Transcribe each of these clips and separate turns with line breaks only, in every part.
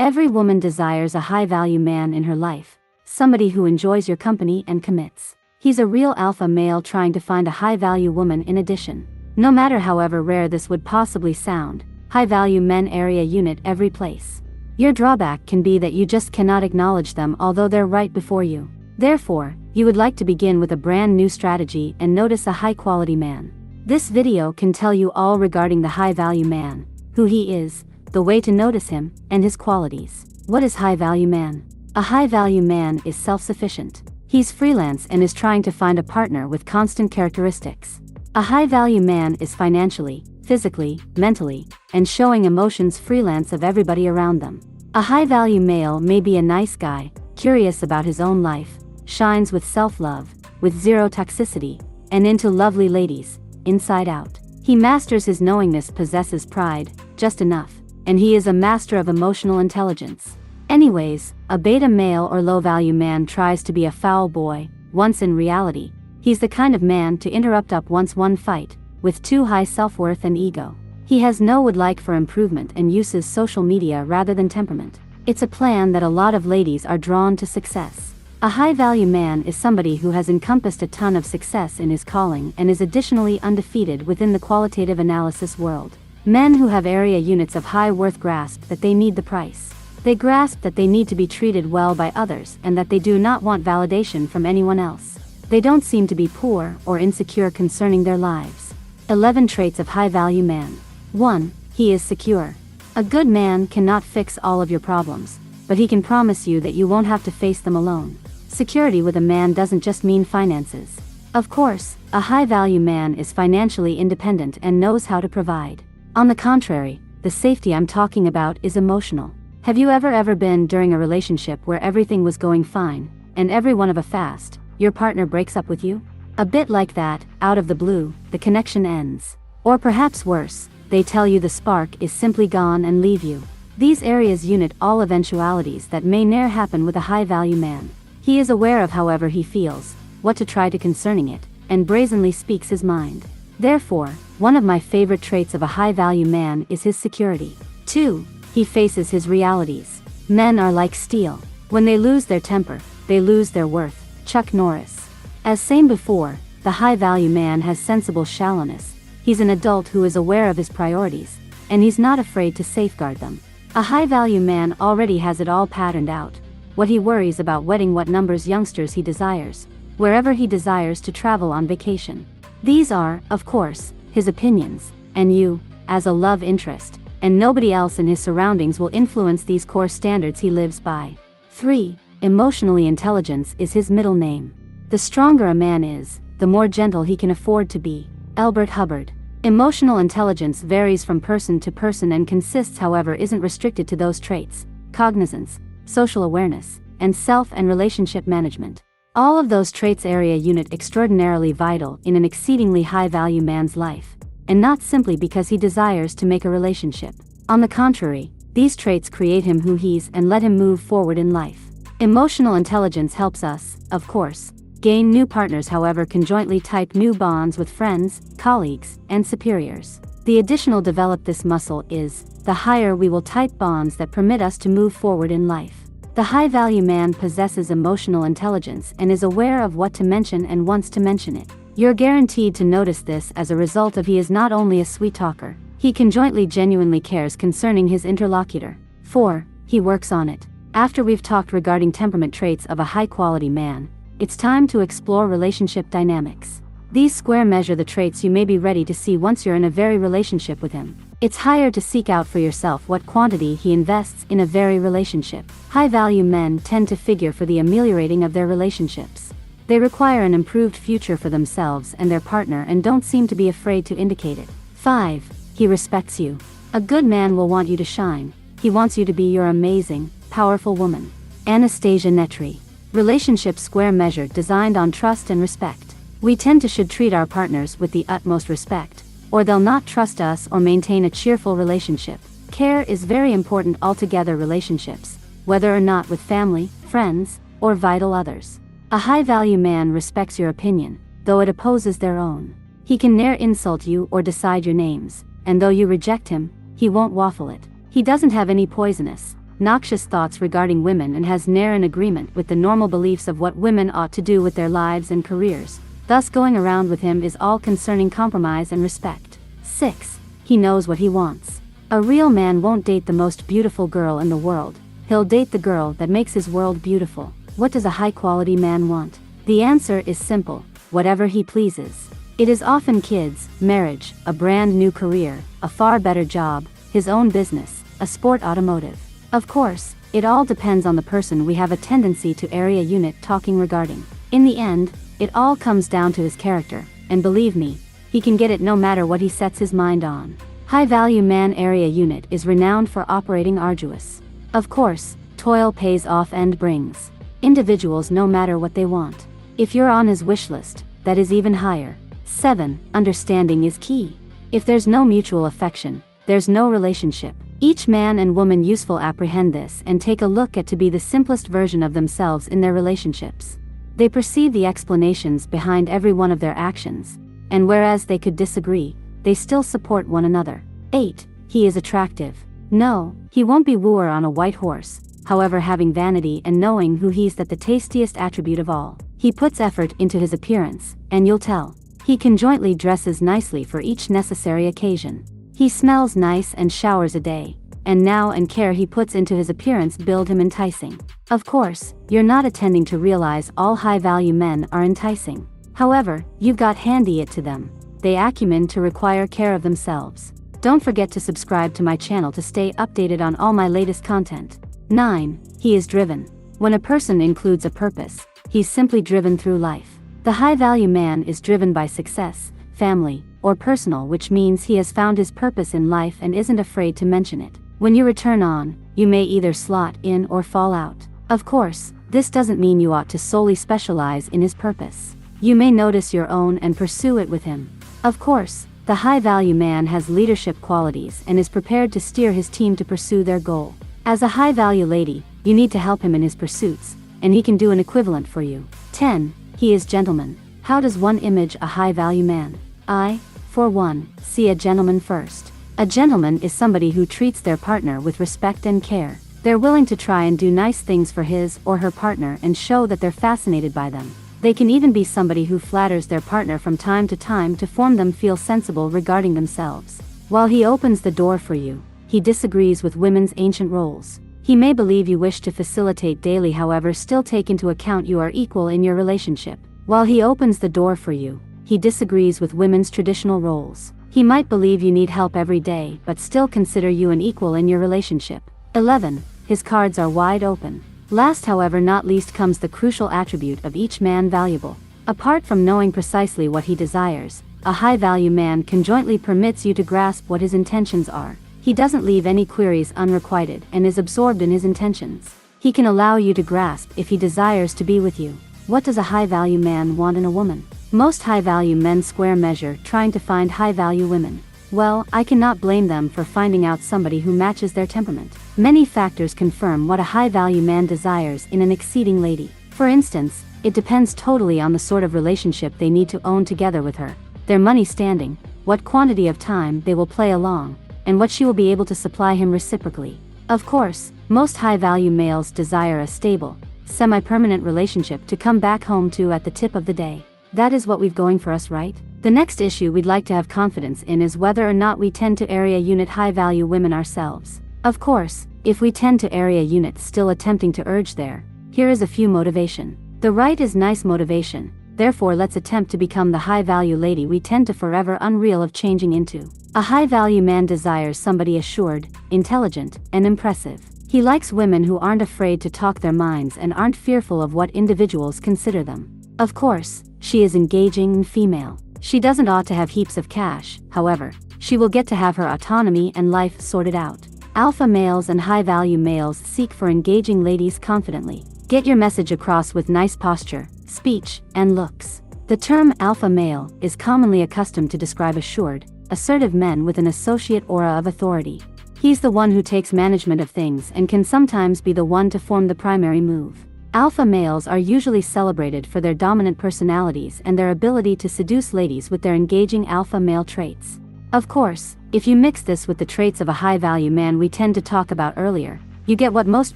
Every woman desires a high-value man in her life, somebody who enjoys your company and commits. He's a real alpha male trying to find a high-value woman in addition. No matter however rare this would possibly sound, high-value men area unit every place. Your drawback can be that you just cannot acknowledge them although they're right before you. Therefore, you would like to begin with a brand new strategy and notice a high-quality man. This video can tell you all regarding the high-value man, who he is, the way to notice him, and his qualities. What is high-value man? A high-value man is self-sufficient. He's freelance and is trying to find a partner with constant characteristics. A high-value man is financially, physically, mentally, and showing emotions freelance of everybody around them. A high-value male may be a nice guy, curious about his own life, shines with self-love, with zero toxicity, and into lovely ladies, inside out. He masters his knowingness, possesses pride, just enough, and he is a master of emotional intelligence. Anyways, a beta male or low-value man tries to be a foul boy, once in reality, he's the kind of man to interrupt up once one fight, with too high self-worth and ego. He has no would-like for improvement and uses social media rather than temperament. It's a plan that a lot of ladies are drawn to success. A high-value man is somebody who has encompassed a ton of success in his calling and is additionally undefeated within the qualitative analysis world. Men who have area units of high worth grasp that they need the price. They grasp that they need to be treated well by others and that they do not want validation from anyone else. They don't seem to be poor or insecure concerning their lives. 11 traits of high-value man. 1. He is secure. A good man cannot fix all of your problems, but he can promise you that you won't have to face them alone. Security with a man doesn't just mean finances. Of course, a high-value man is financially independent and knows how to provide. On the contrary, the safety I'm talking about is emotional. Have you ever been during a relationship where everything was going fine, and every one of a fast, your partner breaks up with you? A bit like that, out of the blue, the connection ends. Or perhaps worse, they tell you the spark is simply gone and leave you. These areas unit all eventualities that may ne'er happen with a high-value man. He is aware of however he feels, what to try to concerning it, and brazenly speaks his mind. Therefore, one of my favorite traits of a high-value man is his security. 2. He faces his realities. Men are like steel. When they lose their temper, they lose their worth. Chuck Norris. As same before, the high-value man has sensible shallowness. He's an adult who is aware of his priorities, and he's not afraid to safeguard them. A high-value man already has it all patterned out. What he worries about wedding, what numbers youngsters he desires, wherever he desires to travel on vacation. These are, of course, his opinions, and you, as a love interest, and nobody else in his surroundings will influence these core standards he lives by. 3. Emotionally intelligence is his middle name. The stronger a man is, the more gentle he can afford to be. Albert Hubbard. Emotional intelligence varies from person to person and consists, however, isn't restricted to those traits: cognizance, social awareness, and self and relationship management. All of those traits area unit extraordinarily vital in an exceedingly high-value man's life, and not simply because he desires to make a relationship. On the contrary, these traits create him who he is and let him move forward in life. Emotional intelligence helps us, of course, gain new partners, however conjointly type new bonds with friends, colleagues, and superiors. The additional develop this muscle is, the higher we will type bonds that permit us to move forward in life. The high-value man possesses emotional intelligence and is aware of what to mention and wants to mention it. You're guaranteed to notice this as a result of he is not only a sweet talker, he conjointly genuinely cares concerning his interlocutor. 4. He works on it. After we've talked regarding temperament traits of a high-quality man, it's time to explore relationship dynamics. These square measure the traits you may be ready to see once you're in a very relationship with him. It's higher to seek out for yourself what quantity he invests in a very relationship. High-value men tend to figure for the ameliorating of their relationships. They require an improved future for themselves and their partner and don't seem to be afraid to indicate it. 5. He respects you. A good man will want you to shine. He wants you to be your amazing, powerful woman. Anastasia Netri. Relationship square measure designed on trust and respect. We tend to should treat our partners with the utmost respect, or they'll not trust us or maintain a cheerful relationship. Care is very important altogether relationships, whether or not with family, friends, or vital others. A high-value man respects your opinion, though it opposes their own. He can ne'er insult you or decide your names, and though you reject him, he won't waffle it. He doesn't have any poisonous, noxious thoughts regarding women and has ne'er an agreement with the normal beliefs of what women ought to do with their lives and careers. Thus going around with him is all concerning compromise and respect. 6. He knows what he wants. A real man won't date the most beautiful girl in the world. He'll date the girl that makes his world beautiful. What does a high-quality man want? The answer is simple: whatever he pleases. It is often kids, marriage, a brand new career, a far better job, his own business, a sport automotive. Of course, it all depends on the person. We have a tendency to area unit talking regarding. In the end, it all comes down to his character, and believe me, he can get it no matter what he sets his mind on. High-value man area unit is renowned for operating arduous. Of course, toil pays off and brings individuals no matter what they want. If you're on his wish list, that is even higher. 7. Understanding is key. If there's no mutual affection, there's no relationship. Each man and woman useful apprehend this and take a look at to be the simplest version of themselves in their relationships. They perceive the explanations behind every one of their actions, and whereas they could disagree, they still support one another. 8. He is attractive. No, he won't be wooer on a white horse, however having vanity and knowing who he's that the tastiest attribute of all. He puts effort into his appearance, and you'll tell. He conjointly dresses nicely for each necessary occasion. He smells nice and showers a day, and now and care he puts into his appearance build him enticing. Of course, you're not attending to realize all high-value men are enticing. However, you've got handy it to them. They acumen to require care of themselves. Don't forget to subscribe to my channel to stay updated on all my latest content. 9. He is driven. When a person includes a purpose, he's simply driven through life. The high-value man is driven by success, family, or personal, which means he has found his purpose in life and isn't afraid to mention it. When you return on, you may either slot in or fall out. Of course, this doesn't mean you ought to solely specialize in his purpose. You may notice your own and pursue it with him. Of course, the high-value man has leadership qualities and is prepared to steer his team to pursue their goal. As a high-value lady, you need to help him in his pursuits, and he can do an equivalent for you. 10. He is gentleman. How does one image a high-value man? I, for one, see a gentleman first. A gentleman is somebody who treats their partner with respect and care. They're willing to try and do nice things for his or her partner and show that they're fascinated by them. They can even be somebody who flatters their partner from time to form them feel sensible regarding themselves. While he opens the door for you, he disagrees with women's ancient roles. He may believe you wish to facilitate daily, however still take into account you are equal in your relationship. While he opens the door for you, he disagrees with women's traditional roles. He might believe you need help every day but still consider you an equal in your relationship. 11. His cards are wide open. Last however not least comes the crucial attribute of each man valuable. Apart from knowing precisely what he desires, a high-value man conjointly permits you to grasp what his intentions are. He doesn't leave any queries unrequited and is absorbed in his intentions. He can allow you to grasp if he desires to be with you. What does a high-value man want in a woman? Most high-value men square measure trying to find high-value women. Well, I cannot blame them for finding out somebody who matches their temperament. Many factors confirm what a high-value man desires in an exceeding lady. For instance, it depends totally on the sort of relationship they need to own together with her, their money standing, what quantity of time they will play along, and what she will be able to supply him reciprocally. Of course, most high-value males desire a stable, semi-permanent relationship to come back home to at the tip of the day. That is what we've going for us, right? The next issue we'd like to have confidence in is whether or not we tend to area unit high-value women ourselves. Of course, if we tend to area unit still attempting to urge there, here is a few motivation. The right is nice motivation, therefore let's attempt to become the high-value lady we tend to forever unreal of changing into. A high-value man desires somebody assured, intelligent, and impressive. He likes women who aren't afraid to talk their minds and aren't fearful of what individuals consider them. Of course, she is engaging and female. She doesn't ought to have heaps of cash, however, she will get to have her autonomy and life sorted out. Alpha males and high-value males seek for engaging ladies confidently. Get your message across with nice posture, speech, and looks. The term alpha male is commonly accustomed to describe assured, assertive men with an associate aura of authority. He's the one who takes management of things and can sometimes be the one to form the primary move. Alpha males are usually celebrated for their dominant personalities and their ability to seduce ladies with their engaging alpha male traits. Of course, if you mix this with the traits of a high-value man we tend to talk about earlier, You get what most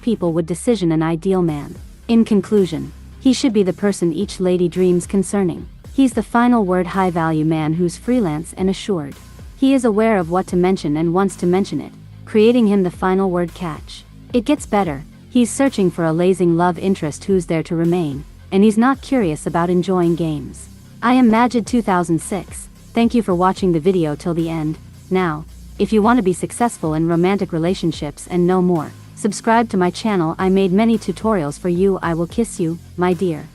people would decision an ideal man. In conclusion, he should be the person each lady dreams concerning. He's the final word high-value man who's freelance and assured. He is aware of what to mention and wants to mention it, creating him the final word catch. It gets better. He's searching for a lazing love interest who's there to remain, and he's not curious about enjoying games. I am Majid 2006. Thank you for watching the video till the end. Now, if you want to be successful in romantic relationships and know more, subscribe to my channel. I made many tutorials for you. I will kiss you, my dear.